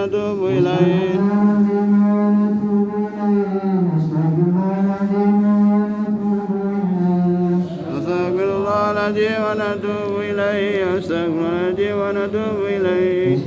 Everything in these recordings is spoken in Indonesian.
ونتوب إليه أستغفر الله العظيم ونتوب إليه أستغفر الله العظيم ونتوب إليه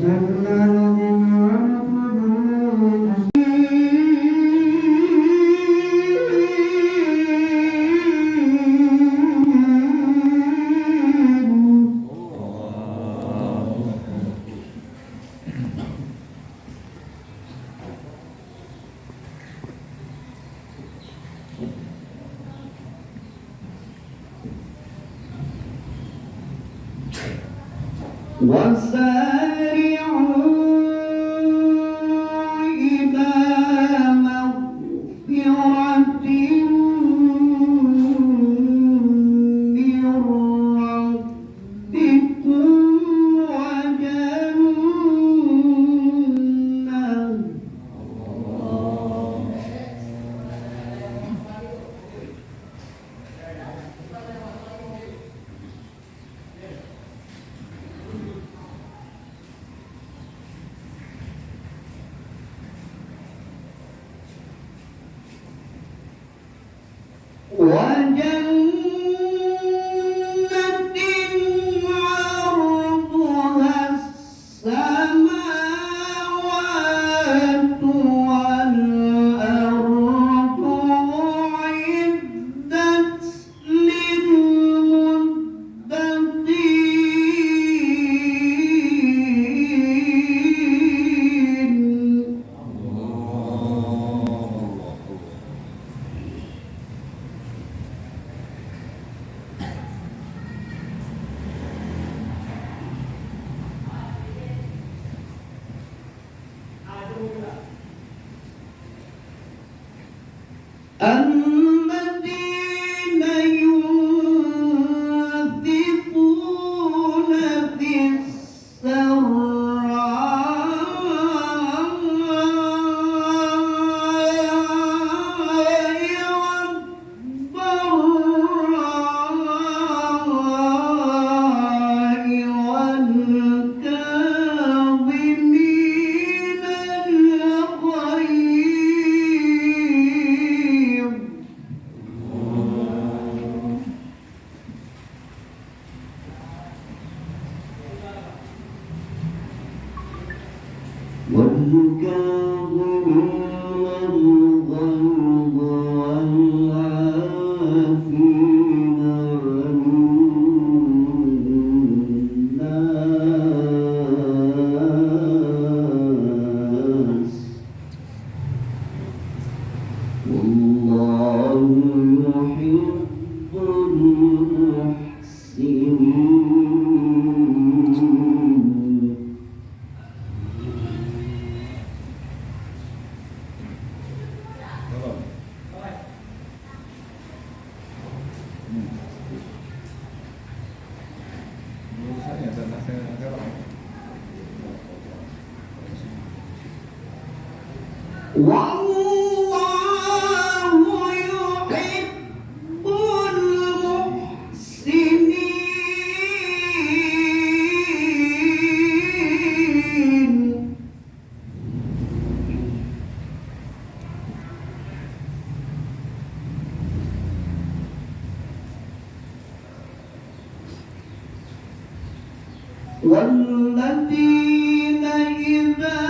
والذين إذا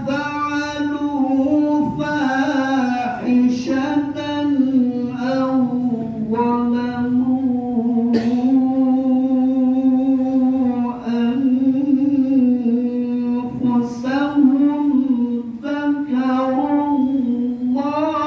فعلوا فاحشة أو ظلموا أنفسهم ذكروا الله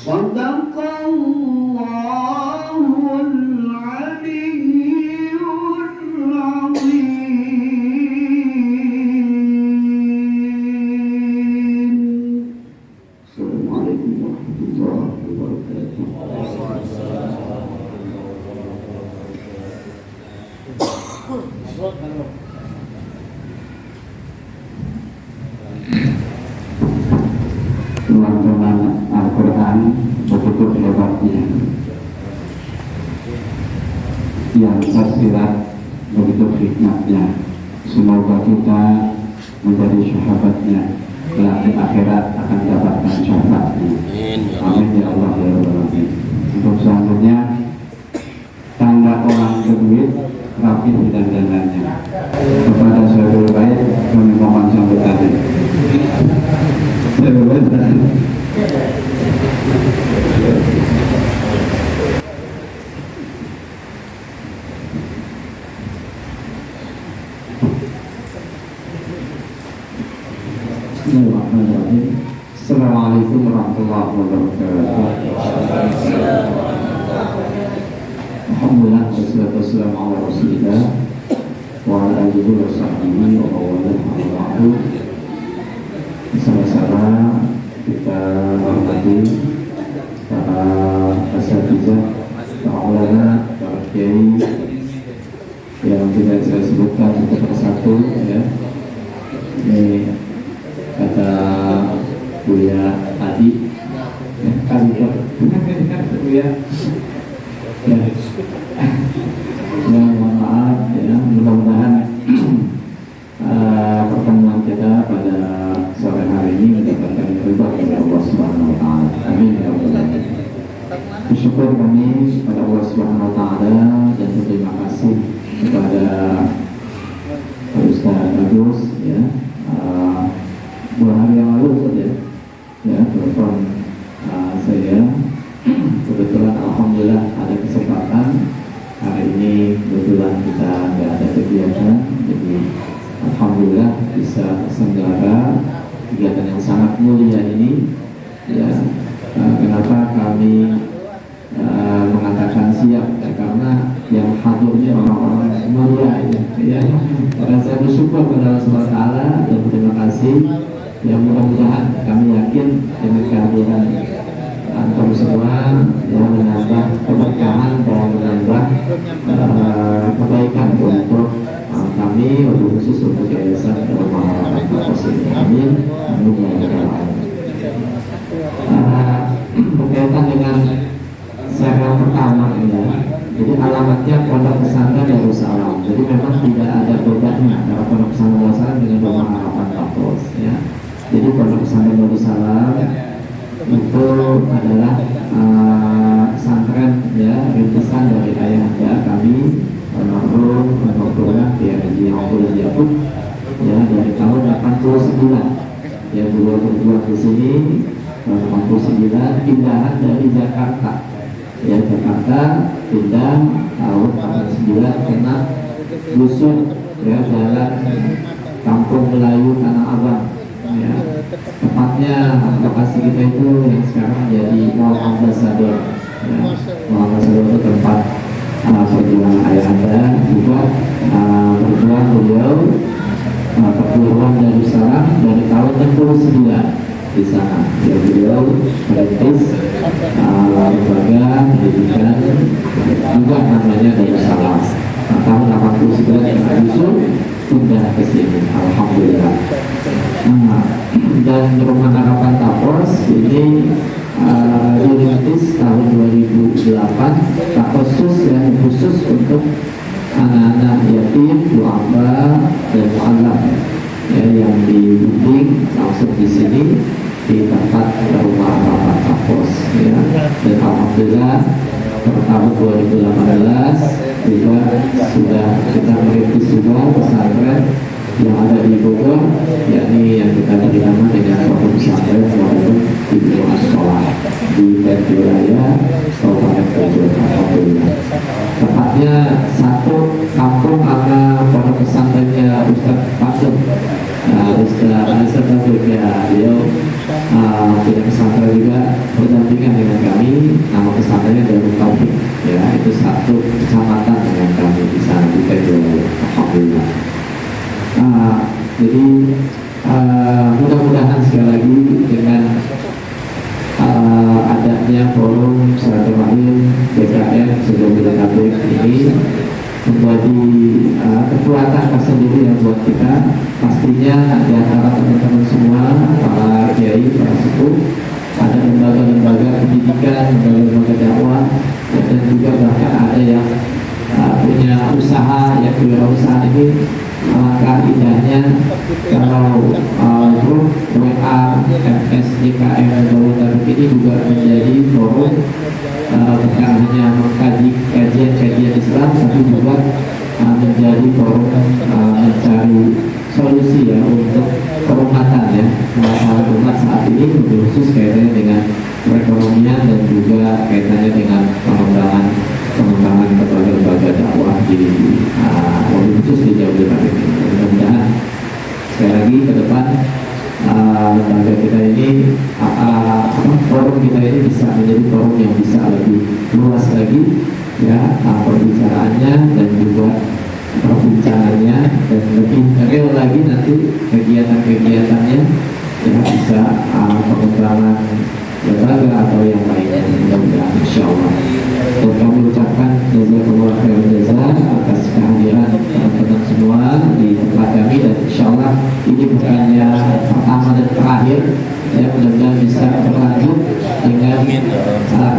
Sadaqallahul aliyyul azim. Assalamualaikum warahmatullahi wabarakatuh. Teman-teman Al-Quran begitu hebatnya, yang tersirat begitu hikmatnya. Semoga kita menjadi sahabatnya, kelak di akhirat akan dapatkan syafaatnya. Amin ya Allah ya Rabbal Alamin. Untuk selanjutnya, tanda orang berduit rapi dandanannya. Kepada saudara baik kami mohon sambutannya. Bismillahirrahmanirrahim. Assalamualaikum warahmatullahi wabarakatuh. Alhamdulillah, wassalatu wassalamu ala rasulillah wa ala alihi wa sahbihi wa mawala. Sama-sama kita hormati para asatizah, para ulama, para kiai yang tidak saya sebutkan satu persatu ya. Ini kata Buya Adi ya, kantor Buya ya. Mohon maaf ya, mudah-mudahan pertemuan kita pada sore hari ini mendapatkan ridha dari Allah Subhanahu wa taala. Amin ya rabbal alamin. Bersyukur kami kepada Allah Subhanahu wa taala dan berterima kasih kepada Ustaz Agus ya. 2 hari yang lalu saja ya telepon saya. Kebetulan alhamdulillah ada kesempatan hari ini, kebetulan kita nggak ada kegiatan, jadi alhamdulillah bisa selenggara kegiatan yang sangat mulia ini ya. Kenapa kami mengatakan siap ya, karena yang hadirnya orang-orang mulia ya. Karena saya bersyukur kepada Allah Subhanahu wa taala dan berterima kasih. Yang mudah-mudahan kami yakin dengan kehadiran antum semua yang menambah keberkahan dan menambah kebaikan untuk kami, untuk khusus untuk Yayasan Darul Harakat Tapos ini. Amin. Amin ya rabbal alamin. Berkaitan dengan segmen pertama ya. Jadi alamatnya Pondok Pesantren Darussalam. Jadi memang tidak ada bedanya antara Pondok Pesantren Darussalam dengan Rumah Harapan Tapos ya. Jadi Pondok Pesantren Darussalam itu adalah pesantren ya, rintisan dari ayahanda kami almarhum Pondok Kiai Haji Abdul Yakub ya, dari tahun 89 ya. Beliau berjuang di sini tahun 89, pindahan dari Jakarta ya, Jakarta pindah tahun 89 kena busuk ya, jalan Kampung Melayu Tanah Abang ya. Tepatnya lokasi kita itu yang sekarang jadi Mall Ambassador ya. Mall Ambassador itu tempat perjuangan ayahanda juga berjuang beliau perguruan Darussalam dari tahun 69 di sana ya. Beliau merintis lembaga pendidikan juga namanya Darussalam. Tahun 89 yang disusul pindah ke sini, alhamdulillah. Dan Rumah Harapan Tapos ini dirintis tahun 2008, khusus ya, khusus untuk anak-anak yatim, duafa dan mu'alaf ya, yang dibimbing langsung di sini di tempat Rumah Harapan Tapos ya. Dan alhamdulillah pada tahun 2018 juga sudah kita merintis juga pesantren yang ada di Bogor, yakni yang kita beri nama dengan Pondok Pesantren Darul Hidayah Sekolah di Tentu Raya, Kabupaten Bogor. Alhamdulillah. Tepatnya satu kampung sama pondok pesantrennya Ustaz Pasuk, Ustaz Pasuk ya, beliau punya pesantren juga berdampingan dengan kami, nama pesantrennya Darul Taufik, ya itu satu kecamatan dengan kami di sana di Tegal, alhamdulillah. Jadi mudah-mudahan sekali lagi dengan adanya forum silaturahim BKM Jabodetabek ini menjadi kekuatan tersendiri yang buat kita. Pastinya di antara teman-teman semua, para kiai, para sepuh, ada lembaga-lembaga pendidikan, lembaga-lembaga dakwah, dan juga bahkan ada yang punya usaha, yang kewirausahaan ini. Alangkah indahnya kalau grup WA MSJKM Jabodetabek ini juga menjadi forum bukan hanya mengkaji kajian-kajian Islam, tapi juga menjadi forum mencari solusi ya untuk perumatan ya, masalah umat saat ini, khusus kaitannya dengan perekonomian dan juga kaitannya dengan pengembangan lembaga dakwah di khusus di Jabodetabek. Mudah-mudahan sekali lagi ke depan lembaga kita ini, forum kita ini bisa menjadi forum yang bisa lebih luas lagi ya, perbicaraannya dan juga perbincangannya, dan lebih real lagi nanti kegiatan-kegiatannya ya, bisa pengembangan lembaga atau yang lainnya, mudah-mudahan insyaallah. Dan kami ucapkan jazakallahu khairan jazaa atas kehadiran teman-teman semua di tempat kami, dan insyaallah ini bukannya pertama dan terakhir ya, mudah-mudahan bisa berlanjut dengan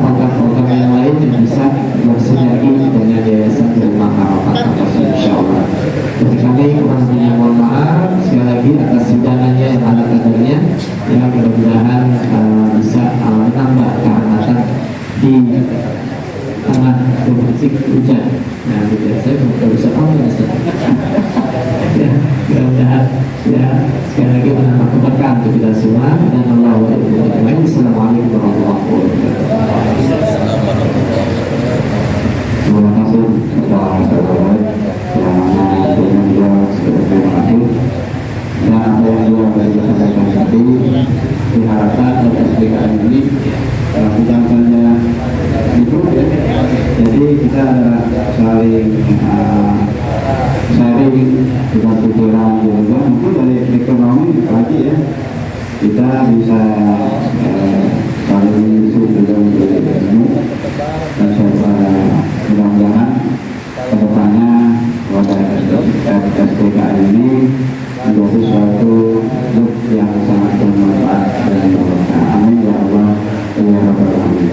program-program yang lain yang bisa bersinergi dengan Yayasan Rumah Harapan Taqwa, insyaallah. Jadi kami kurang lebihnya mohon maaf sekali lagi atas hidangannya yang ada kadarnya ya, mudah-mudahan bisa menambah kehangatan di tengah kondisi hujan. Nah, gitu ya, saya tidak bisa tahu ya, mudah-mudahan ya sekali lagi menambah keberkahan untuk kita semua, dan Allah wa rahmatullahi. Assalamualaikum warahmatullahi wabarakatuh. Terima kasih kepada saudara yang mana dia sudah terima kasih, dan apa yang dia beri sampaikan tadi diharapkan SDKM ini bukan hanya itu ya, jadi kita saling sharing juga pikiran juga, mungkin dari ekonomi lagi ya, kita bisa saling mengisi juga menjadi ilmu, dan mudah-mudahan kedepannya wadah SDKM ini menjadi suatu grup yang sangat bermanfaat dan berkah. Amin ya Allah ya Rabbal Alamin.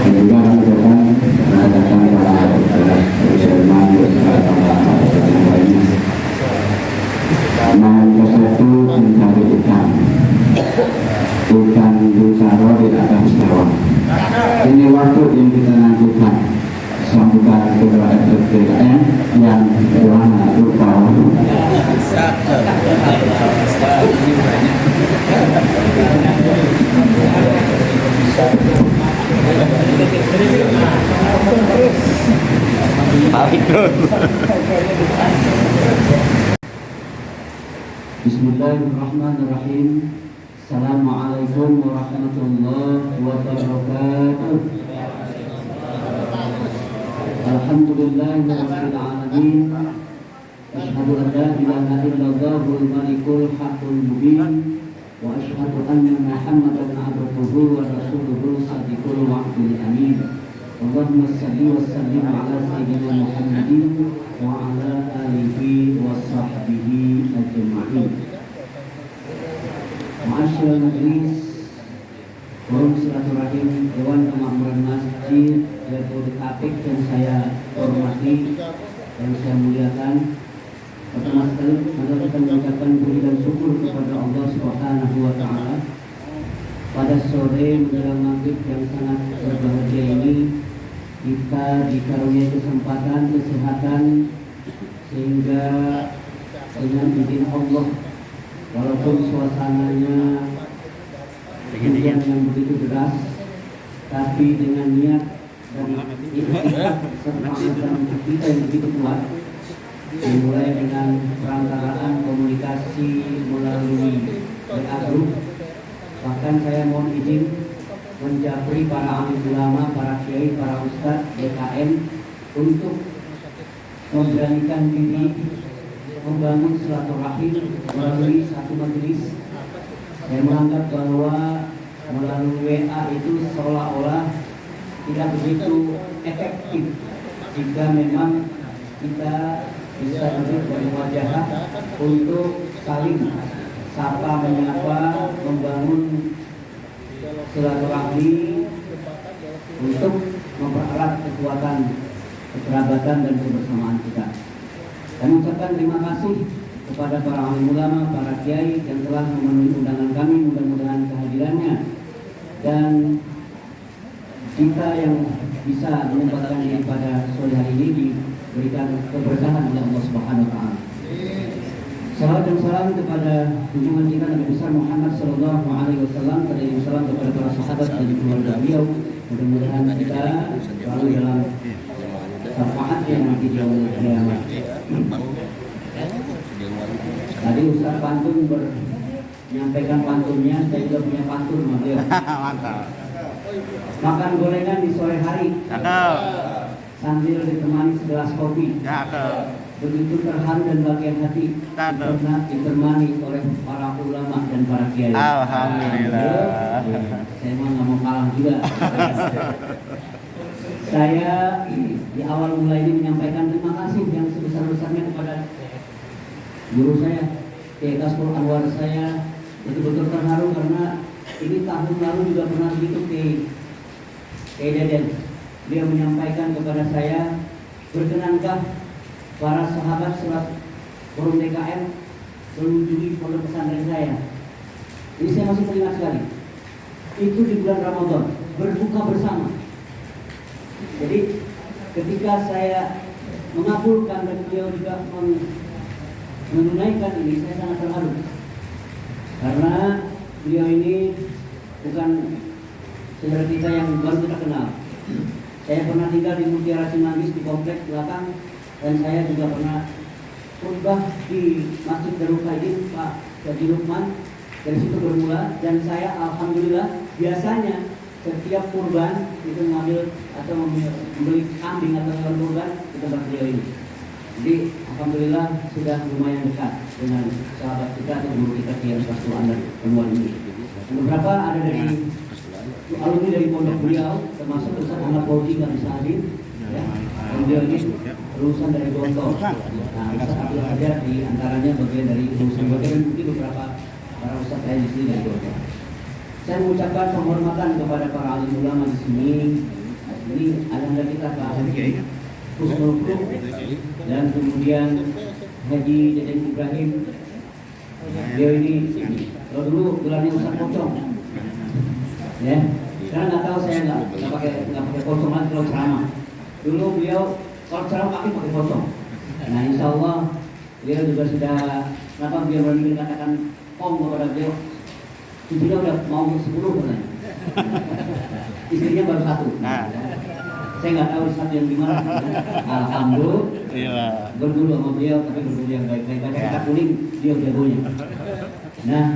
Dan juga mengucapkan datang para Sulaiman dan yang lainnya. Nah, itu mencari ikan di saro di atas sawah. Ini waktu yang kita nantikan sambutan ketua SDKM yang berwarna rupawan. Bismillahirrahmanirrahim. Assalamualaikum warahmatullahi wabarakatuh. Alhamdulillahirabbil alamin. Asyhadu an la ilaha illallahul malikul haqqul mubin, wa asyhadu anna Muhammadan abduhu wa rasuluhu shadiqul wa'dil amin. Allahumma shalli wa sallim ala sayyidina Muhammadin wa ala alihi wa sahbihi ajma'in. Ma'asyiral majlis, forum silaturahim Dewan Kemakmuran Masjid Jabodetabek yang saya hormati dan saya muliakan. Pertama sekali mari kita mengucapkan puji dan syukur kepada Allah Subhanahu wa taala. Pada sore menjelang maghrib yang sangat berbahagia ini, kita dikaruniai kesempatan, kesehatan, sehingga dengan izin Allah, walaupun suasananya hujan yang begitu deras, tapi dengan niat dan ikhtiar serta azam kita yang begitu kuat, dimulai dengan perantaraan komunikasi melalui WA group. Bahkan saya mohon izin menjapri para alim ulama, para kiai, para ustadz, DKM untuk memberanikan diri membangun silaturahim melalui satu majelis. Saya menganggap bahwa melalui WA itu seolah-olah tidak begitu efektif jika memang kita bisa duduk berwajah untuk saling sapa menyapa, membangun silaturahmi untuk mempererat kekuatan kekerabatan dan kebersamaan kita. Kami ucapkan terima kasih kepada para alim ulama, para kiai yang telah memenuhi undangan kami, mudah-mudahan kehadirannya dan kita yang bisa menyempatkan diri pada sore hari ini diberikan keberkahan oleh Allah Subhanahu wa taala. Salawat dan salam kepada junjungan kita Nabi besar Muhammad sallallahu alaihi wasallam, salam kepada para sahabat dan keluarga beliau. Mudah-mudahan kita selalu dalam syafaatnya nanti di yaumul qiyamah. Tadi Ustaz Pantun menyampaikan pantunnya, saya juga punya pantun sama beliau. Mantap. Makan gorengan di sore hari sambil ditemani segelas kopi. Begitu terharu dan bahagia hati karena ditemani oleh para ulama dan para kiai. Alhamdulillah. Saya mau nggak mau kalah juga. Saya di awal mulai ini menyampaikan terima kasih yang sebesar-besarnya kepada guru saya, Kiai Kasful Anwar. Saya betul-betul terharu karena ini tahun lalu juga pernah begitu Kiai Deden. Dia menyampaikan kepada saya, berkenankah para sahabat surat forum DKM mengunjungi pondok pesantren saya. Ini saya masih teringat sekali. Itu di bulan Ramadan, berbuka bersama. Jadi ketika saya mengabulkan dan beliau juga menunaikan ini, saya sangat terharu. Karena beliau ini bukan saudara kita yang baru kita kenal. Saya pernah tinggal di Mutiara Cimanggis di kompleks belakang, dan saya juga pernah khutbah di Masjid Darul Qaidin Pak Haji Lukman. Dari situ bermula, dan saya alhamdulillah biasanya setiap kurban itu mengambil atau membeli kambing atau hewan kurban di tempat beliau ini. Jadi alhamdulillah sudah lumayan dekat dengan sahabat kita atau guru kita Kiai Kasful Anwar ini. Beberapa ada dari alumni dari pondok beliau, termasuk Ustaz Ahmad Fauzi nggak bisa hadir. Ya, beliau ini lulusan dari Gontor. Nah, Ustaz Abdul Hajar di antaranya bagian dari lulusan Gontor, dan mungkin beberapa para ustaz saya di sini dari Gontor. Saya mengucapkan penghormatan kepada para alim ulama di sini. Ini adalah kita Pak Haji Husnul Khuluq dan kemudian Haji Deden Ibrahim. Beliau ini kalau dulu gelarnya Ustaz Pocong. Ya, sekarang nggak tahu, saya nggak pakai pocong lagi kalau ceramah. Dulu beliau kalau ceramah pakai pocong. Nah, insya Allah beliau juga sudah, kenapa beliau berani katakan om kepada beliau? Istrinya udah mau 10 katanya. Istrinya baru 1. Nah, saya nggak tahu satu yang gimana. Alhamdulillah. Berdulu sama beliau, tapi berdulu yang baik-baik. Kita kuning, dia jagonya. Nah,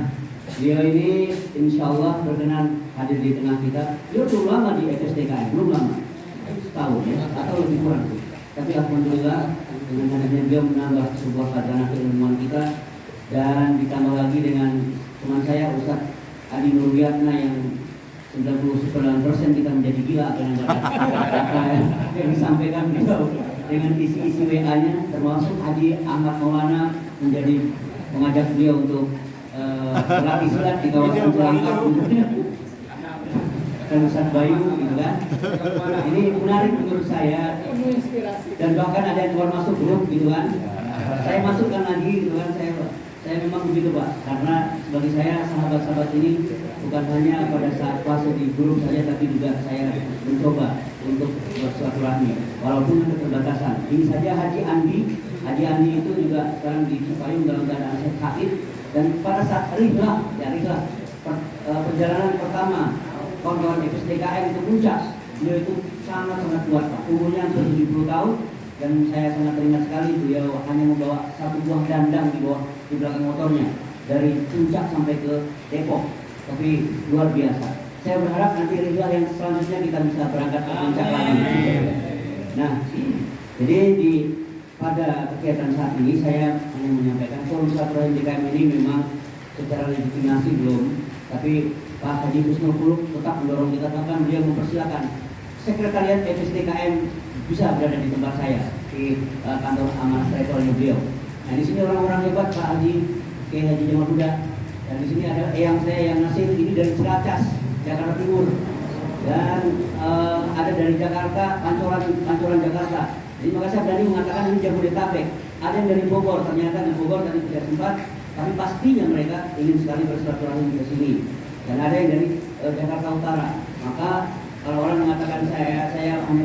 beliau ini insya Allah berkenan hadir di tengah kita. Beliau belum lama di FSDKM, belum lama, setahun ya, atau lebih kurang. Tapi alhamdulillah dengan adanya beliau menambah sebuah khazanah keilmuan kita, dan ditambah lagi dengan teman saya Ustaz Adi Nurwiyatna yang 99% kita menjadi gila dengan kata yang disampaikan beliau dengan isi-isi WA-nya, termasuk Haji Ahmad Maulana menjadi mengajak beliau untuk berlatih silat di kawasan Cilangkap dan Ustaz Bayu gitu kan. Ini menarik menurut saya, dan bahkan ada yang keluar masuk grup gitu kan. Saya masukkan lagi gitu kan, saya memang begitu Pak, karena bagi saya sahabat-sahabat ini bukan hanya pada saat fase di grup saja, tapi juga saya mencoba untuk bersilaturahmi walaupun ada keterbatasan. Ini saja Haji Andi itu juga sekarang di Cipayung dalam keadaan sakit, dan pada saat rihlah perjalanan pertama kawan-kawan FSDKM itu puncak, beliau itu sangat kuat Pak, umurnya hampir 70 tahun. Dan saya sangat teringat sekali beliau hanya membawa satu buah dandang di belakang motornya dari puncak sampai ke Depok, tapi luar biasa. Saya berharap nanti ritual yang selanjutnya kita bisa berangkat ke puncak lagi. Nah, jadi pada kegiatan saat ini saya hanya menyampaikan Forum Silaturahim DKM ini memang secara legitimasi belum, tapi Pak Haji Husnul Khuluq tetap mendorong kita, bahkan beliau mempersilakan sekretariat FSDKM bisa berada di tempat saya di kantor amanah travelnya beliau. Nah di sini orang-orang hebat, Pak Haji Kiai Haji Jamal Huda, dan di sini ada eyang saya yang Nasir, ini dari Ciracas, Jakarta Timur, dan ada dari Jakarta, Pancoran Jakarta. Jadi maka saya berani mengatakan ini Jabodetabek. Ada yang dari Bogor, ternyata di Bogor tadi tidak sempat, tapi pastinya mereka ingin sekali bersilaturahmi ke sini. Dan ada yang dari Jakarta Utara. Maka kalau orang mengatakan saya hanya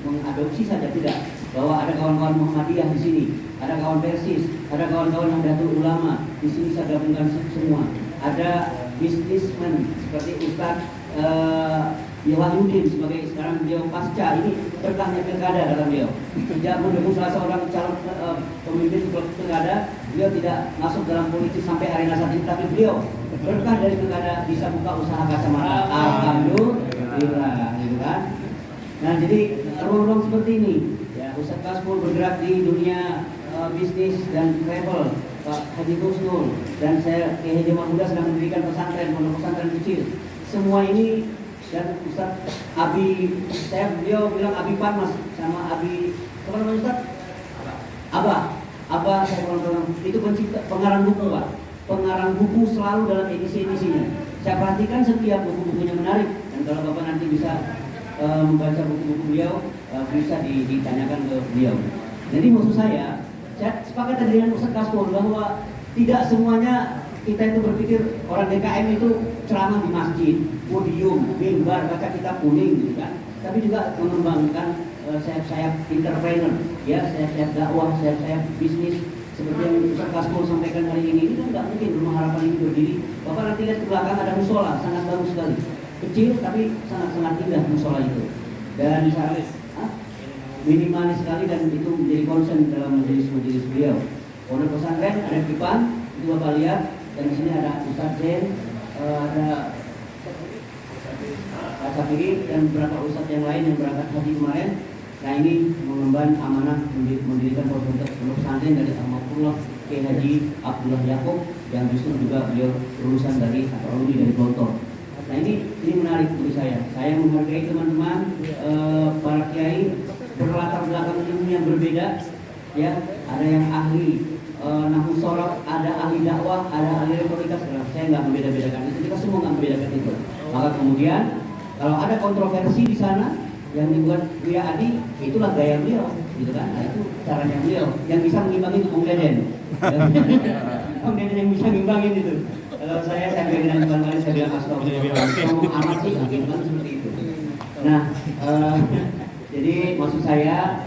mengadopsi saja, tidak. Bahwa ada kawan-kawan Muhammadiyah di sini, ada kawan Persis, ada kawan-kawan Nahdlatul Ulama, di sini saya gabungkan semua. Ada bisnismen seperti Ustadz Wahyudin sebagai sekarang beliau pasca, ini berkahnya pilkada kata beliau. Tidak mendukung salah seorang calon pemimpin pilkada, beliau tidak masuk dalam politik sampai arena saat ini, tapi beliau berkah dari pilkada bisa buka usaha kacamata. Alhamdulillah, gitu kan. Nah jadi ruang-ruang seperti ini, ya Ustadz Kasbul bergerak di dunia bisnis dan travel, Pak Haji Husnul, dan saya Kiai Haji Jamal Huda sedang mendirikan pesantren, pondok pesantren kecil. Semua ini, dan Ustadz Abi, beliau bilang Abi Parmas sama Abi, apa namanya Ustadz? Abah saya bilang itu pencipta pengarang buku, Pak. Pengarang buku selalu dalam edisi-edisinya. Saya perhatikan setiap buku-bukunya menarik, dan kalau Bapak nanti bisa membaca buku-buku beliau, bisa ditanyakan ke beliau. Jadi maksud saya sepakat dengan Ustadz Kasbul bahwa tidak semuanya kita itu berpikir orang DKM itu ceramah di masjid, podium, mimbar, baca kitab kuning, gitu kan. Tapi juga mengembangkan sayap-sayap entrepreneur, ya sayap-sayap dakwah, sayap-sayap bisnis. Seperti yang Ustadz Kasbul sampaikan hari ini kan nggak mungkin Rumah Harapan ini berdiri. Bapak nanti lihat ke belakang ada musola, sangat bagus sekali. Kecil tapi sangat-sangat indah musola itu. Dan minimalis sekali, dan itu menjadi concern dalam majelis-majelis beliau. Pondok pesantren ada Kipan, itu Bapak lihat, dan di sini ada Ustadz Zain, ada Pak Safiri dan beberapa ustadz yang lain yang berangkat haji kemarin. Nah ini mengemban amanah mendirikan pondok pesantren dari Almarhum Kiai Haji Abdullah Yaakob, yang justru juga beliau lulusan dari alumni dari Gontor. Nah ini menarik bagi saya. Saya menghargai teman-teman para kiai berlatar belakang ilmu yang berbeda. Ya, ada yang ahli nahwu sorab, ada ahli dakwah, ada ahli retorika. Saya nggak membeda-bedakan itu. Kita semua nggak membedakan itu. Maka kemudian kalau ada kontroversi di sana yang dibuat Buya Adi, itulah gaya beliau, gitu kan? Nah, itu caranya beliau. Yang bisa mengimbangi itu Bung Deden. Bung Deden yang bisa ngimbangin itu. Kalau saya bilang kali saya bilang astagfirullah, ngomong amat sih, kan seperti itu. Nah, jadi maksud saya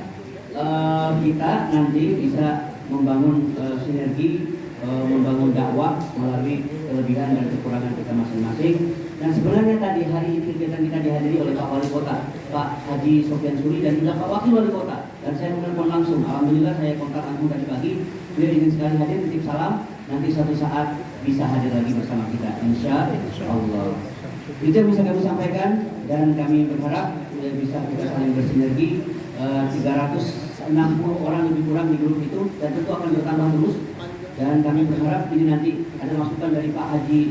kita nanti bisa membangun sinergi, membangun dakwah melalui kelebihan dan kekurangan kita masing-masing. Dan sebenarnya tadi hari ini kegiatan kita dihadiri oleh Pak Wali Kota, Pak Haji Sofyan Suri, dan juga Pak Wakil Wali Kota. Dan saya menelpon langsung. Alhamdulillah saya kontak langsung tadi pagi. Beliau ingin sekali hadir, titip salam. Nanti suatu saat bisa hadir lagi bersama kita, insya Allah. Itu yang bisa kami sampaikan, dan kami berharap bisa kita saling bersinergi. 360 orang lebih kurang di grup itu, dan tentu akan bertambah terus. Dan kami berharap ini nanti ada masukan dari Pak Haji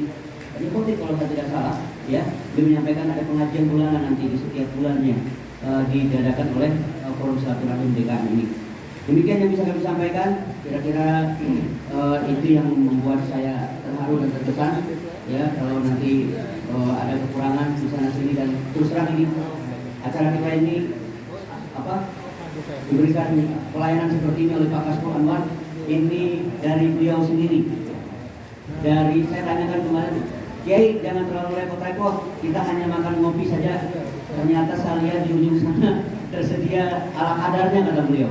Khotib kalau saya tidak salah, ya, dia menyampaikan ada pengajian bulanan nanti di setiap bulannya diadakan oleh Forum Silaturahim DKM ini. Demikian yang bisa kami sampaikan. Kira-kira itu yang membuat saya terharu dan terkesan. Ya, kalau nanti ada kekurangan di sana sini, dan terus terang ini acara kita ini diberikan pelayanan seperti ini oleh Pak Kasbul Anwar, ini dari beliau sendiri. Dari saya tanyakan kemarin, Kiai jangan terlalu repot-repot, kita hanya makan ngopi saja. Ternyata saya lihat di ujung sana tersedia ala kadarnya, kata beliau.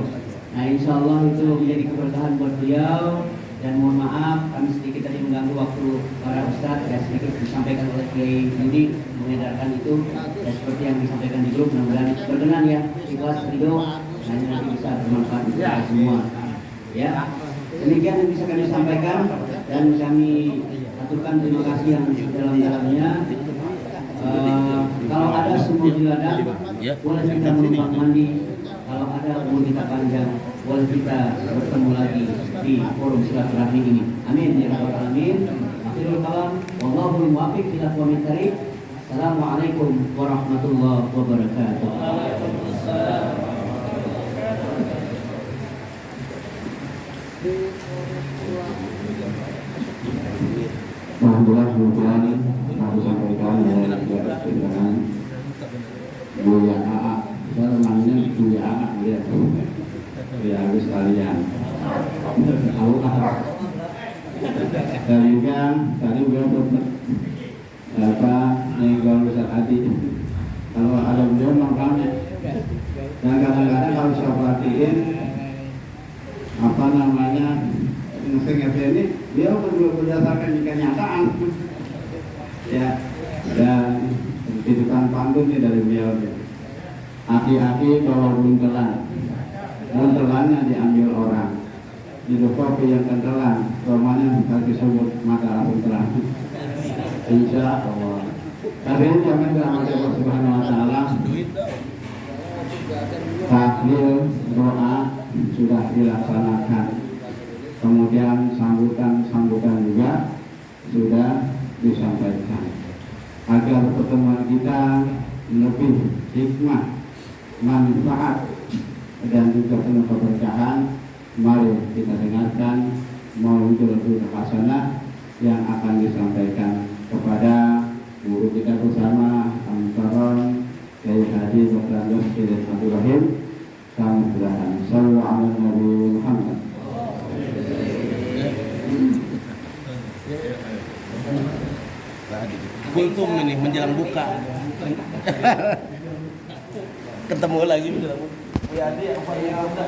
Nah insya Allah itu menjadi keberkahan buat beliau. Dan mohon maaf kami sedikit tadi mengganggu waktu para ustadz, ya sedikit disampaikan oleh Kiai ini mengedarkan itu, ya seperti yang disampaikan di grup. Mudah-mudahan berkenan ya, ikhlas ridho, nah ini nanti bisa bermanfaat untuk kita semua. Ya, demikian yang bisa kami sampaikan, dan kami aturkan terima kasih yang sedalam-dalamnya Kalau ada sumur di ladang, boleh kita menumpang mandi. Kalau ada umur kita panjang, boleh kita bertemu lagi di forum silaturahmi ini. Amin ya rabbal alamin. Akhirul kalam, wallahul muwaffiq ila aqwamit thariq. Assalamualaikum warahmatullahi wabarakatuh. Alhamdulillah kemudian aku sampaikan dengan Buya AA. Saya namanya Buya AA ya. Buya Agus kalian. Dan kan tadi beliau sempat nenggol besar hati. Kalau ada beliau makanya. Dan kadang-kadang kalau saya perhatiin ini dia berdasarkan kenyataan ya, dan titipan pantun dari beliau. Aki-aki kalau belum telannya diambil orang. Hidup kopi yang kentelan, romanya kaki sumut maka langsung terang. Insya Allah. Tapi ini jangan dirahmati Allah Subhanahu Wa Taala. Tahlil doa sudah dilaksanakan. Kemudian sambutan juga sudah disampaikan. Agar pertemuan kita lebih hikmah, manfaat, dan juga penuh keberkahan, mari kita dengarkan maulidul hasanah yang akan disampaikan kepada guru kita bersama Amsaron Kiai Haji Dr. Andos Kiai Abdul Rahim. Kami silakan. Sallallahu alaihi Nabi Muhammad. Kultum ini menjelang buka. Ketemu lagi menjelang buka. Ya dia apa yang ada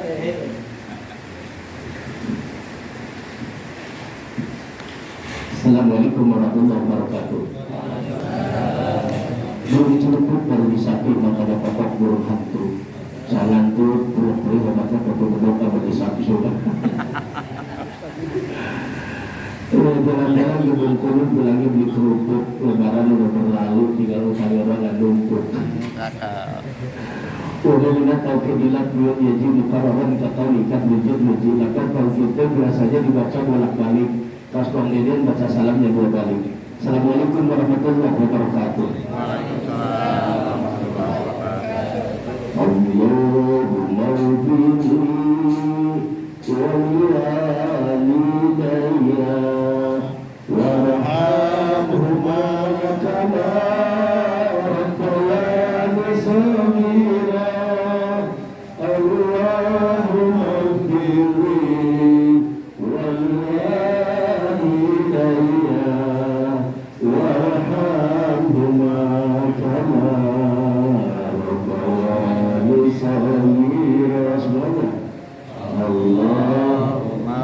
Assalamualaikum warahmatullahi wabarakatuh. Belum celupuk baru disakit maka ada pokok burung hantu. Jangan tuh perut-perut hebatnya betul-betul bagi sapi sudah. Jalan-jalan ke Bengkulu bilangnya beli kerupuk, lebaran udah berlalu, tinggal upaya orang lumpur. Udah minat tahu kedilat buat yaji di parawan kita tahu ikat bujur lakukan kalau kita biasanya dibaca bolak-balik. Pas Bang Deden baca salamnya 2 kali. Assalamualaikum warahmatullahi wabarakatuh. Allahumma ufini walidayya warhamhuma kama rabbayani saghira. Allahumma ufini walidayya warhamhuma kama rabbayani saghira. Semuanya Allahumma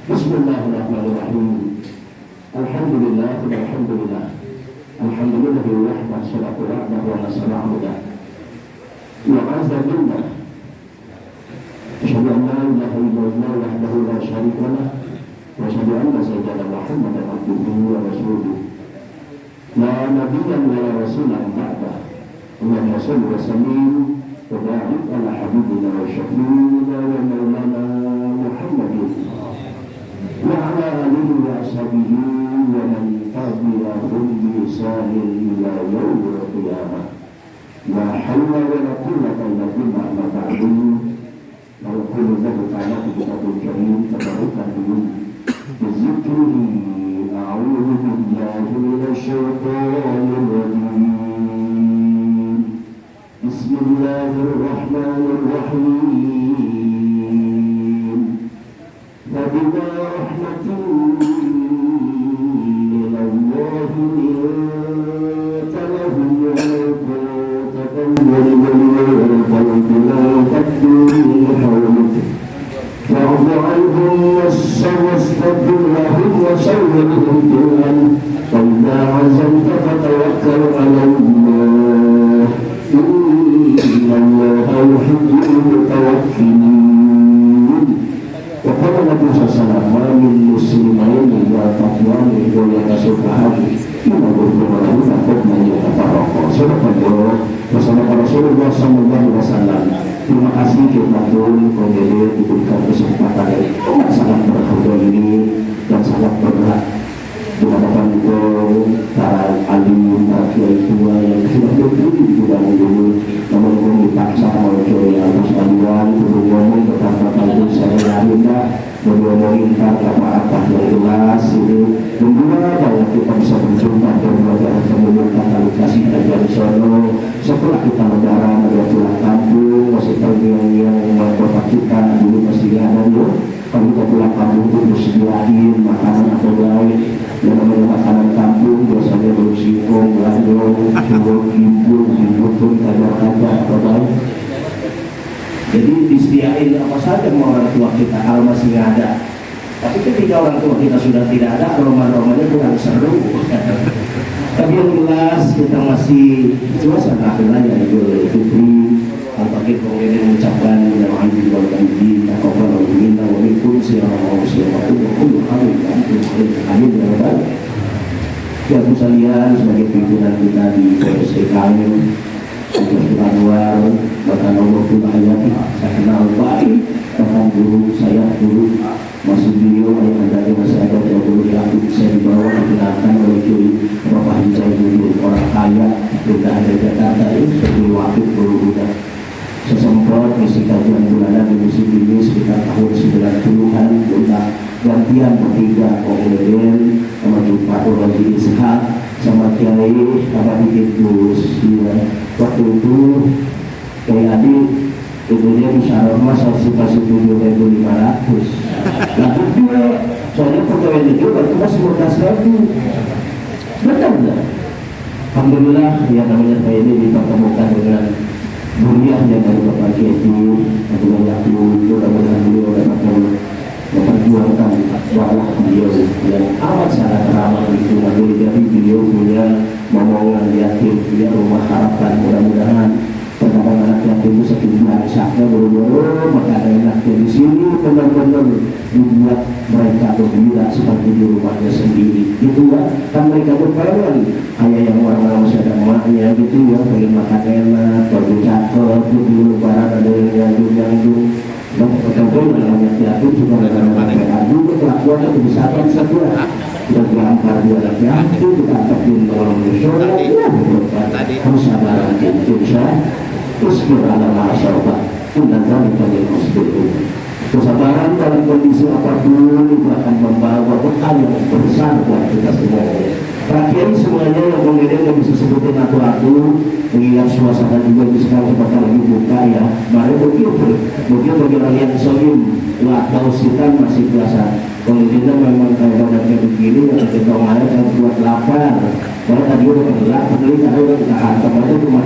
Bismillahirrahmanirrahim. Alhamdulillah, alhamdulillah. Alhamdulillah wahdahu salatu wa nasrahu lahu. Wa azza billah. Asyhadu an la ilaha illallah wahdahu la syarika lah. Wa asyhadu anna sayyidana Muhammadan abduhu wa rasuluh. La nabiyyan wa la rasulan ba'da. Allahumma shalli wa sallim wa barik ala habibina wa syafiina wa maulana Muhammadin wa ala alihi wa ashabihi wa man tabi'ahum bi ihsan ila yaumil qiyamah. La hawla wa la quwwata illa billah. Ma ba'du. kulubnya bertanya kepada Tuhan terbarukan dulu. Zikri a'udhu billahi minasyaitonir rajim. Bismillahirrahmanirrahim. Fabima rahmatin minallahi linta lahum فاعف عنهم واستغفر لهم وشاورهم في الأمر فإذا عزمت فتوكل على الله إن الله يحب المتوكلين. وقال النبي صلى الله عليه وسلم ما من مسلمين إذا تقوان ويتصفحان إنه بالمعروف حكما يتفرقا. صدق الله وصدق Rasulullah sallallahu alaihi wasallam. Terima kasih kita pun kemudian diberikan kesempatan yang sangat berharga ini dan sangat berat di hadapan para alim, para kiai tua yang sudah berdiri di bidang ini, namun pun dipaksa oleh kiai Abu Saliwan berhubungan berkata-kata itu saya yakinlah berhubungan apa-apa yang jelas ini membuat bahwa kita bisa berjumpa dan belajar menemukan tali kasih dan sono setelah kita lebaran ada pulang kampung masih tahu yang kota kita dulu pasti ada yuk kalau kita pulang kampung itu disediain makanan atau lain yang namanya makanan kampung biasanya bersingkong, landong, curug, impun pun kadar-kadar atau lain. Jadi disediain apa saja sama orang tua kita kalau masih nggak ada. Tapi ketika orang tua kita sudah tidak ada, aroma-aromanya kurang seru. Tapi yang jelas kita masih suasana akhirnya Idul Fitri. Al-Fakir kemudian mengucapkan yang anjing wal anjing atau kalau minta walaupun siapa pun kami amin ya Rabbal. Ya sekalian sebagai pimpinan kita di PSK kami Dr. Anwar, bahkan nomor hayati saya kenal baik, bahkan dulu saya dulu masih beliau yang menjadi masyarakat yang dulu diakui saya dibawa digunakan oleh Kiai Bapak Hijai dulu orang kaya tidak ada Jakarta itu sebagai wakil berhubungan sesemprot misi kajian bulanan di musim ini sekitar tahun 90-an kita gantian bertiga kemudian sama Pak Roji Ishak sama Kiai Abadi Idrus ya. Waktu itu Kiai Adi ibunya bisa rumah 1,7.500 lalu dia soalnya pegawai negeri waktu masih 11.000 benar enggak? Alhamdulillah ya namanya saya ini dipertemukan dengan mulia yang dari Bapak Kiai Aku banyak mudah-mudahan beliau dapat memperjuangkan dakwah beliau yang amat sangat ramah lingkungan ini. Jadi beliau punya momongan yatim, punya rumah harapan, mudah-mudahan terkadang anak yatim itu sekitar saknya buru-buru maka ada anaknya di sini benar-benar membuat mereka berbeda seperti di rumahnya sendiri gitu kan mereka berperan kayak yang orang-orang masih ada emaknya gitu ya pengen makan enak, baju cakep gitu lebaran ada yang nyandung dan kemudian anak yatim juga ada juga kelakuannya kebiasaan sebuah dan diantar dua anak yatim kita antarin orang Indonesia harus sabar insya Usbir ala ma'asyarabah Inna zalika lil musbirin. Kesabaran dalam kondisi apapun itu akan membawa bekal yang besar buat kita semuanya. Terakhir semuanya yang kemudian yang bisa sebutin aku mengingat suasana juga di sekarang seperti lagi buka ya. Mari mungkin bagi orang yang solim atau kita masih biasa. Kalau kita memang kayak badannya begini yang kita kemarin yang buat lapar. Kalau tadi udah gelap, tadi udah kita hantam aja cuma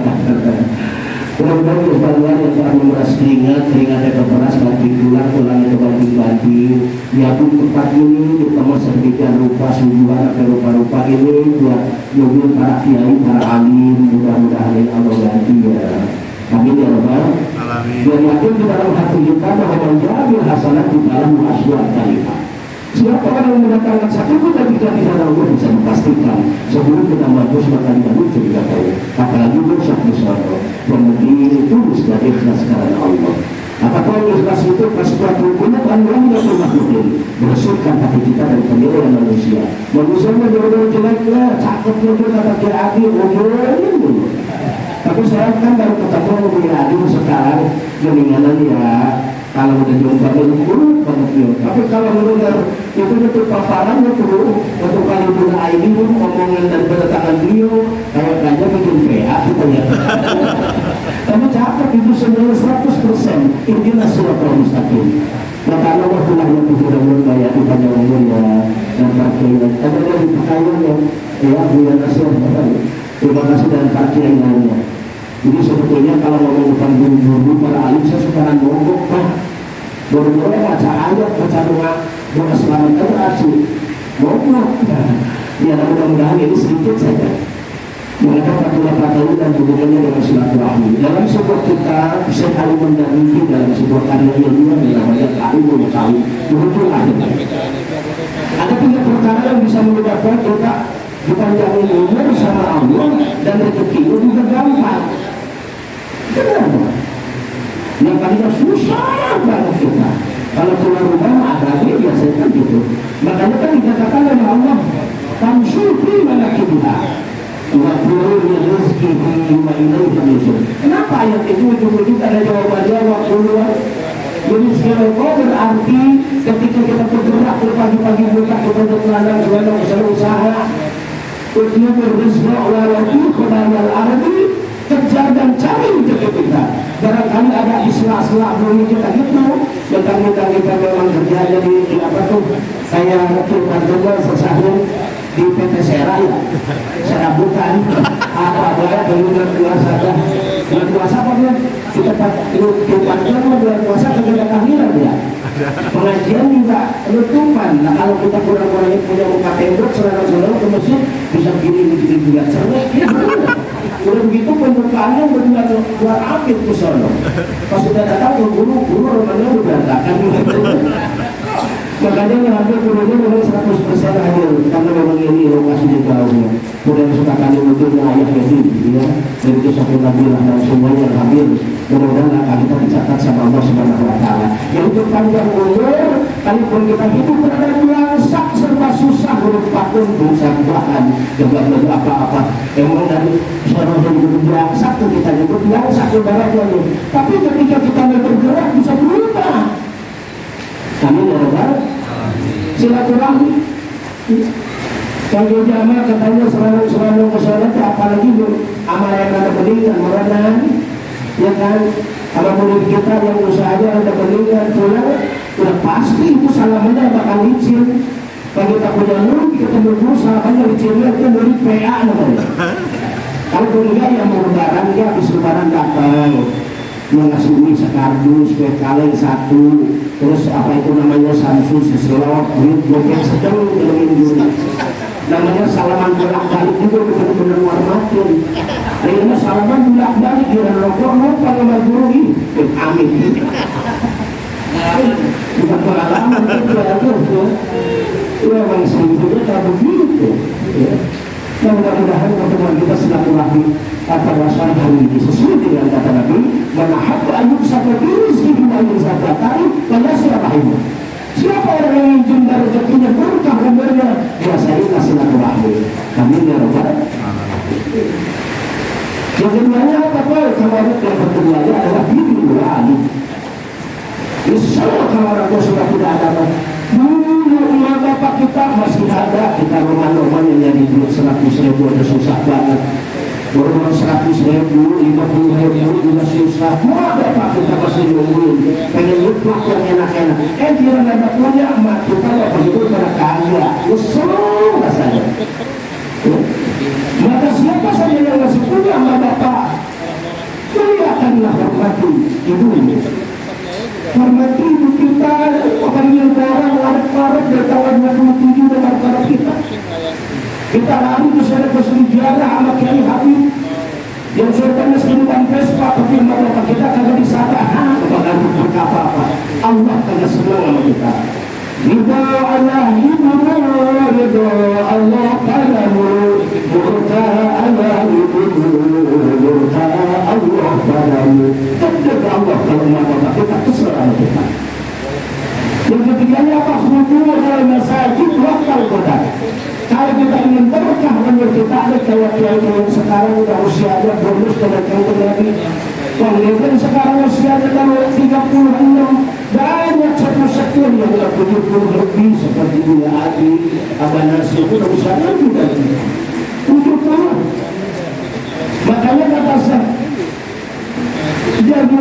mudah-mudahan kebaruan yang telah memeras keringatnya keperas banting tulangnya kebanting-banting ya pun tempat ini ditambah sedemikian rupa sujuan atau rupa-rupa ini buat mobil para kiai, para alim mudah-mudahan Allah ganti ya amin ya Rabbal alamin. Dan yakin di dalam hati kita bahwa menjadi hasanah di dalam aswad kalimah. Siapa orang yang mendatangkan satu kita tidak Allah bisa memastikan sebelum kita mampus maka tidak lucu kita tahu apalagi dosa besar yang begini tulus dan ikhlas karena Allah. Apakah ikhlas itu sesuatu hukumnya kan Allah yang makhluk bersihkan hati kita dari penilaian manusia. Manusianya benar-benar jeleknya, cakepnya juga kata dia Adi, tapi saya kan baru ketemu dengan Adi sekarang mendingan ya Kalau udah jumpa dulu banget yuk. Tapi kalau mendengar itu paparannya tuh untuk kali pun ini omongan dan tangan beliau kayaknya bikin PA gitu ya. Tapi catat itu sebenarnya 100% intinya siratal mustaqim. Maka Allah telah yang mudah-mudahan bayar di panjang umur ya dan pakaian. Ada dari pakaian yang ya bulan nasihat terima kasih dan pakaian lainnya. Jadi sebetulnya kalau ngomong tentang guru-guru para alim saya sekarang mogok Pak. Baru-baru baca ayat, baca doa selamat terasi mogok. Ya mudah-mudahan ini sedikit saja mengenai patah-patah dan hubungannya dengan silaturahmi. Dalam sebuah kitab saya kali mendampingi dalam sebuah karya ilmiah yang namanya Ta'limul Qawi. Betul ada 3 perkara yang bisa menyebabkan kita dipanjangin umur sama Allah dan rezeki itu juga gampang. Kenapa? Yang tadinya susah banget kita. Kalau keluar rumah ada dia biasanya kan gitu. Makanya kan dikatakan oleh Allah, "Tamsyufi manakibha." Wa qulul rizqi bima ilaihi nusyur. Kenapa ayat itu ujung-ujung ada jawabannya wa qulul rizqi berarti ketika kita bergerak pagi-pagi buka kita berkelana segala usaha untuk berizqa walau khadal ardi kejar dan cari rezeki kita. Barangkali ada di sela-sela bumi kita gitu, kita memang kerjanya di apa tuh? Saya rekrutan juga sesahnya di PT Sera ya, serabutan apa ya bulan puasa dah, bulan puasa apa ya? Kita bulan puasa kerja tahlilan ya. Pengajian juga penutupan. Nah kalau kita kurang-kurangnya punya muka tembok, saudara-saudara ke masjid bisa gini juga cermek ya. Udah begitu pembukaannya buat akhir ke sana. Pas sudah datang guru rumahnya udah berantakan. Makanya yang hampir gurunya memang 100% hadir karena memang ini lokasinya jauhnya. Kemudian suka kali munculnya ayah jadi ya, dari itu sampai Nabilah dan semuanya yang hadir. Mudah-mudahan akan kita dicatat sama Allah Subhanahu Wa Taala. Yang untuk panjang umur, kalaupun kita hidup berada langsak serba susah merupakan bukan bahan juga apa-apa. Emang dari seorang yang hidup langsak tuh kita nyebut langsak ibaratnya. Tapi ketika kita bergerak bisa berubah. Amin ya Rabbal. Silaturahmi. Kalau jamaah katanya selalu kesana, apalagi amal yang ada pendidikan merenang, ya kan? Kalau murid kita yang usahanya ada pendidikan pulang, udah pasti itu salamannya bakal licin. Kalau kita punya murid, kita berdua salamannya licinnya itu murid PA namanya. Kalau enggak yang mau lebaran, dia habis lebaran datang. Mengasih mie sekardus, kue kaleng 1, terus apa itu namanya samsu, seselot, duit, gopek sedang minggu. Namanya salaman bolak-balik juga benar-benar warmatin. Akhirnya salaman bolak-balik dengan rokok, lupa sama guru ini. Amin. Bukan pengalaman itu ya, itu memang sebetulnya tak begitu. Yang mudah-mudahan pertemuan kita silaturahmi pada dasar hari ini sesuai dengan kata Nabi, "Man ayub satu rizki bima yuzakatari wa yasirahim." Siapa orang yang ingin rezekinya berkah umurnya, biasanya silaturahmi. Amin ya Rabbal. Yang keduanya apa Pak? Yang keduanya adalah bimbing wali. Insya Allah kalau orang tua sudah tidak ada rumah bapak kita masih ada, kita rumah-rumah yang jadi 100.000 ada susah banget. Rumah 100.000, 50.000 juga susah. Rumah bapak kita masih nungguin, pengen lupa yang enak-enak. Kira ada punya emak kita apa itu pada kaya, usul rasanya. Maka siapa saja yang masih punya emak bapak, muliakanlah hormati ibunya. Hormati ibu kita, apalagi orang larat-larat dari tahun 27 dengan larat kita. Kita lari ke sana ke sejarah sama Kiai Habib yang sultannya sehidupan Vespa, tapi bapak kita kagak disabah, bakal apa-apa. Allah kagak senang sama kita. Ridha Allah ibu, ridha Allah padamu, murka Allah ibu, murka Allah padamu. Tentu Allah kalau bapak kita kesalahan kita. Yang ketiganya apa? Hudul dalam masjid wakal kota. Kalau kita ingin berkah umur kita, ada kayak yang sekarang udah usianya bonus dengan yang lagi. Yang sekarang usianya kalau 36 pun yang tak betul-betul lebih seperti Buya Adi, Abah Nasir pun usaha juga untuk kawan. Makanya kata saya, jadi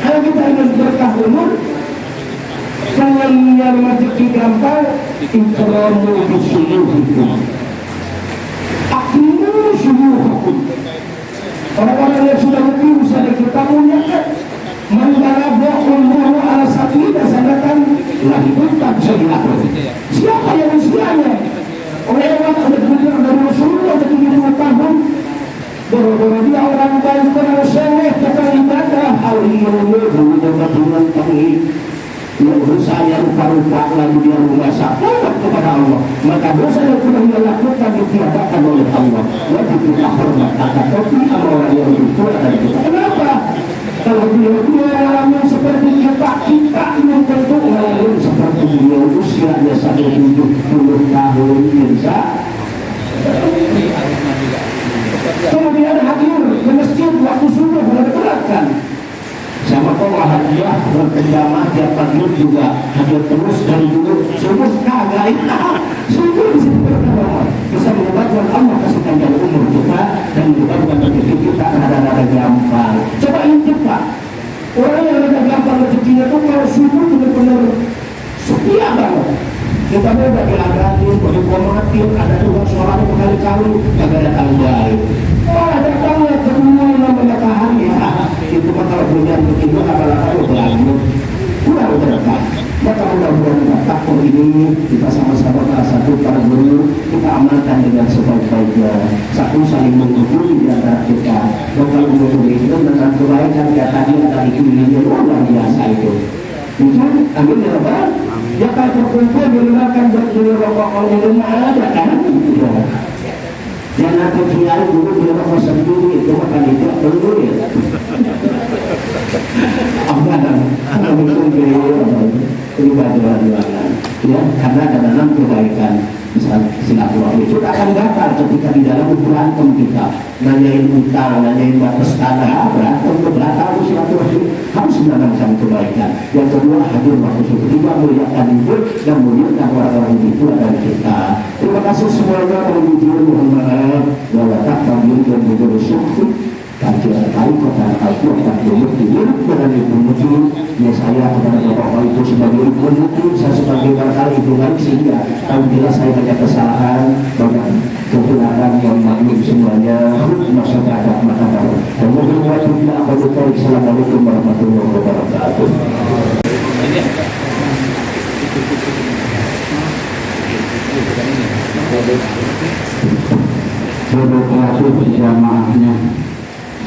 kalau kita ingin berkah umur, jangan yang rezeki gampang, ikramu bisuluhikum, akhiru suluhukum. Orang-orang yang sudah lebih usaha kita muliakan. Mengarabah umur ala sakit sangatkan lagi tetap segilaku. Siapa yang usianya? Lewat ada benar dari Rasulullah 70 tahun. Baru-baru dia orang baik kenal soleh kata ibadah. Al-Yawmul dengan kami. Ya saya rupa-rupa lagi dia merasa takut kepada Allah. Maka dosa yang sudah dia lakukan ditiadakan oleh Allah. Wajib kita hormat akan tapi orang yang lebih tua dari kita. Kenapa? Kalau dia yang seperti kita yang tentu orang seperti dia usianya sampai 70 tahun bisa. Kemudian hadir ke masjid waktu subuh berdebatkan sama Allah hadiah berkendama tiap pagi juga hadir terus dari dulu subuh kagak subuh bisa berkendama bisa menyebabkan Allah kasih panjang umur kita dan menyebabkan rezeki kita rada-rada gampang. Coba intip Pak, orang yang rada gampang rezekinya itu kalau subuh benar-benar setia banget. Kita udah dilagatin, berkomodatif, ada juga suaranya berkali-kali, kagak datang baik. Malah datangnya kedua yang namanya kahari ya. Itu mah kalau hujan begitu apalagi berangkat. Udah dekat. Maka mudah-mudahan takut ini kita sama-sama merasa para guru kita amalkan dengan sebaik-baiknya. Satu saling menghubungi di antara kita. Dan kalau menghubungi itu dengan kebaikan ya tadi ada iklimnya luar biasa itu. Amin ya Rabbal. Ya kalau berkumpul dilenakan berdiri rokok oleh rumah ada kan? Jangan aku tinggal dulu di rokok sendiri itu makan itu perlu ya. Apa mungkin ibadah ya karena ada dalam kebaikan. Misal silaturahmi itu akan gatal ketika di dalam berantem kita nanyain utang, nanyain batas tanah, berantem silaturahmi harus menanamkan kebaikan. Yang kedua hadir waktu subuh juga muliakan ibu dan muliakan orang-orang itu dari kita. Terima kasih semuanya menguji Muhammad walatak kami dan bujur syukur kajian kali kota Al-Quran dulu dengan ibu mungkin ya saya kepada bapak itu sebagai ibu mungkin saya sebagai barangkali ibu lagi sehingga tahu jelas saya banyak kesalahan banyak kekurangan yang maklum semuanya masyarakat makanan dan mungkin waktu tidak apa lupa. Assalamualaikum warahmatullahi wabarakatuh. Beberapa jamaahnya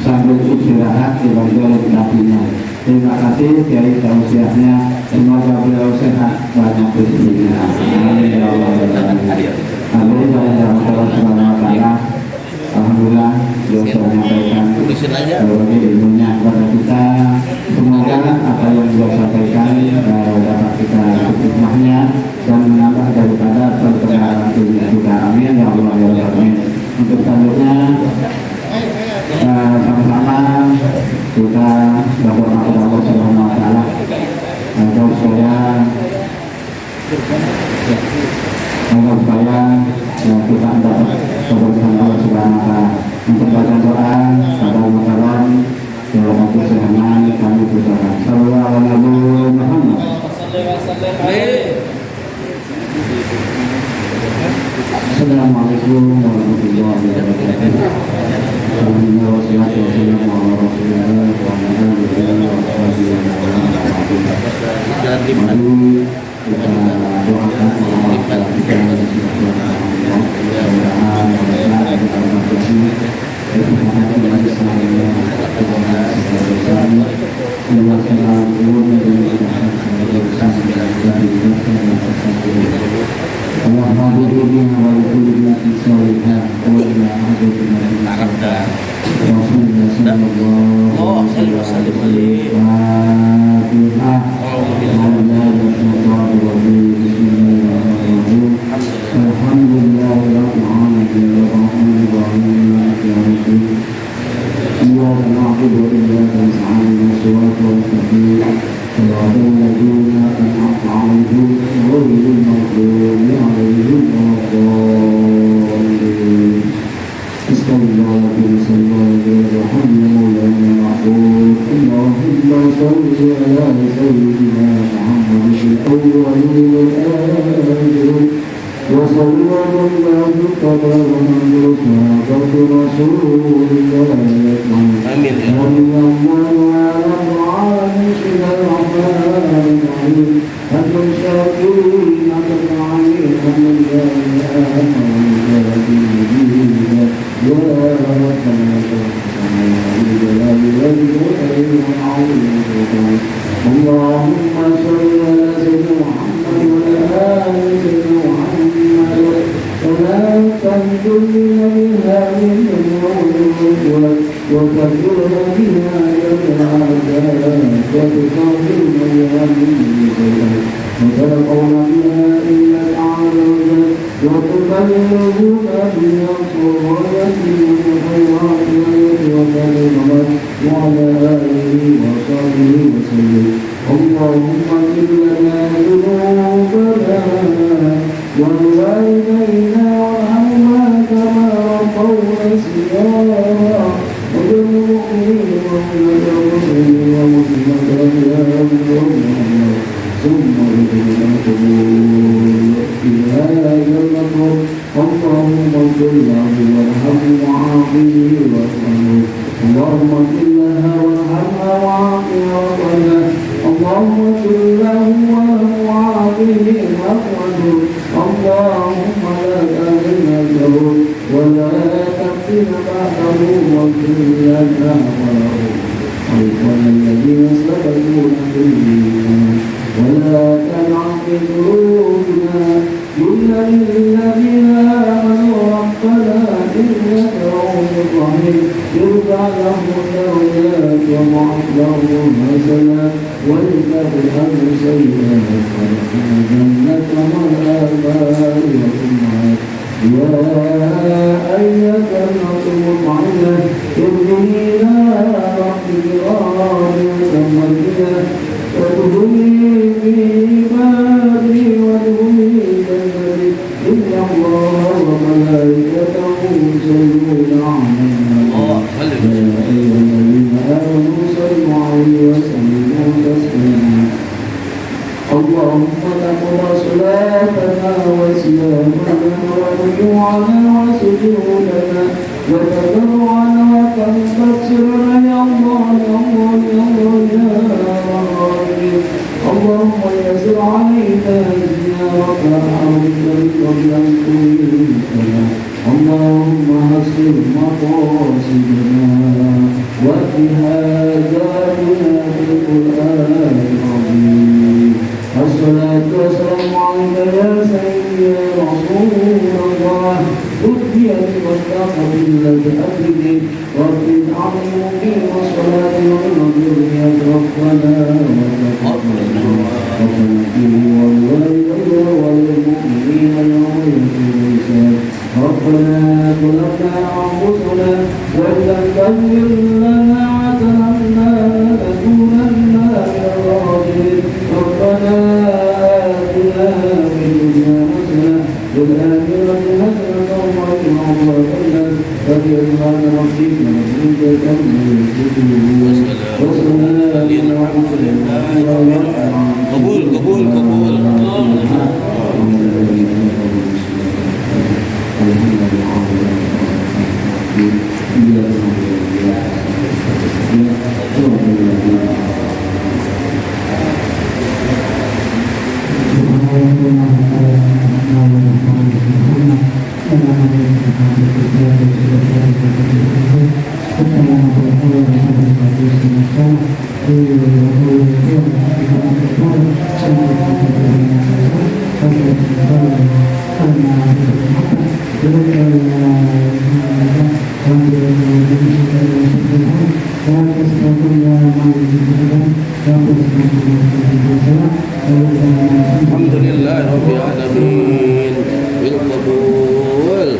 sambil istirahat di bagian kakinya. Terima kasih Kiai tausiahnya. Semoga beliau sehat banyak rezekinya. Amin ya Allah. Amin ya Allah Subhanahu wa taala. Alhamdulillah beliau sudah menyampaikan berbagai ilmunya kepada kita. Semoga apa yang beliau sampaikan dapat kita hikmahnya dan menambah daripada perkenalan dunia juga. Amin ya Allah ya Rabbi. Untuk selanjutnya sama-sama kita berdoa kepada Allah Subhanahu wa taala agar supaya kita dapat keberkahan Allah Subhanahu wa taala. Untuk baca doa pada Ramadan dalam kesehatan kami ucapkan sallallahu alaihi Muhammad. Assalamualaikum warahmatullahi wabarakatuh. وصلى الله قبل ونجوز وقت رسول الله آمين يا رب. رضي الله على العالم الرحمن الرحيم أنتم شاكرين أجمعين ومن لا إله إلا يا اللهم صل على سيدنا محمد وعلى آل سيدنا محمد ولا تنجل بها من وكفرنا بها يوم العذاب وتطهرنا بها من وتلقون بها إلا الأعراض وتبلغون بها الصراط والخيرات والكرامات وعلى آله وصحبه وسلم. اللهم اغفر لنا ذنوبنا ولوالدينا وارحمنا كما ربونا صغارا وللمؤمنين والمسلمات يا رب العالمين. ثم إلينا القبور إلى جنة. اللهم اغفر له وارحمه وعافه وارحمه. اللهم اغفر لها وارحمها وعافها وارحمها. اللهم اغفر له وعافه وارحمه. اللهم لا تهلنا له ولا تفتنا بعده واغفر لنا وله ولإخواننا الذين سبقونا بالإيمان ولا تجعل في قلوبنا غلا للذين آمنوا ربنا إنك رؤوف رحيم. يرفع لهم الدرجات وضعف لهم الحسنات ويكفر عنهم سيئات ويدخلهم جنة والآباء والأمهات. يا أيها النفس المطمئنة ارجعي إلى ربك راضية مرضية فادخلي في عبادي وادخلي جنتي. إن الله وملائكته يصلون على النبي يا أيها الذين آمنوا صلوا عليه وسلموا تسليما. اللهم تقبل صلاتنا وصيامنا وركوعنا وسجودنا وتضرعنا وتنتصرنا يا الله يا الله يا الله يا رب. اللهم يسر علينا زيارة حرمك قبل أن تميتنا. اللهم حسن مقاصدنا واتهاجاتنا بالقرآن العظيم. الصلاة والسلام عليك يا سيدي يا رسول الله. أتيت والتقبل بأبد رب العالمين والصلاة والذرية ربنا وتقبل ربنا والوالدين والمؤمنين يوم يقوم الحساب. ربنا ظلمنا أنفسنا وإن لم تغفر لنا وترحمنا لنكونن من الخاسرين. ربنا آتنا في الدنيا حسنة وفي الآخرة حسنة وقنا عذاب النار. فبإذن ربك نجزيك كما يشركون وسلام على المرسلين. قبول قبول قبول. Alhamdulillah Rabbil Alamin. Bilqabul.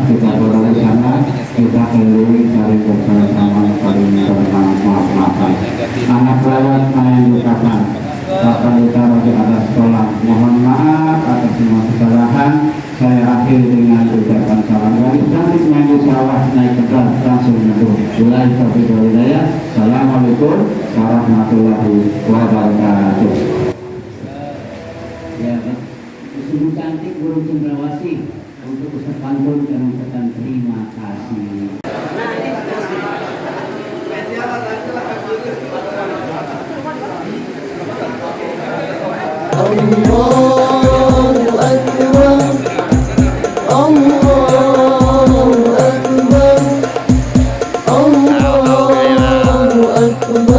Kita berada di sana, kita keliling cari bersama saling bermaaf-maafan. Anak lewat main ucapan, Bapak kita masih ada sekolah. Mohon maaf atas semua kesalahan. Saya akhiri dengan ucapan salam. Dari cantik main sawah naik ke langsung menuju. Assalamualaikum warahmatullahi wabarakatuh. cantik burung cendrawasih untuk Ustaz Pantun dan ucapkan terima kasih. Allahu Akbar, Allahu Akbar, Allahu Akbar.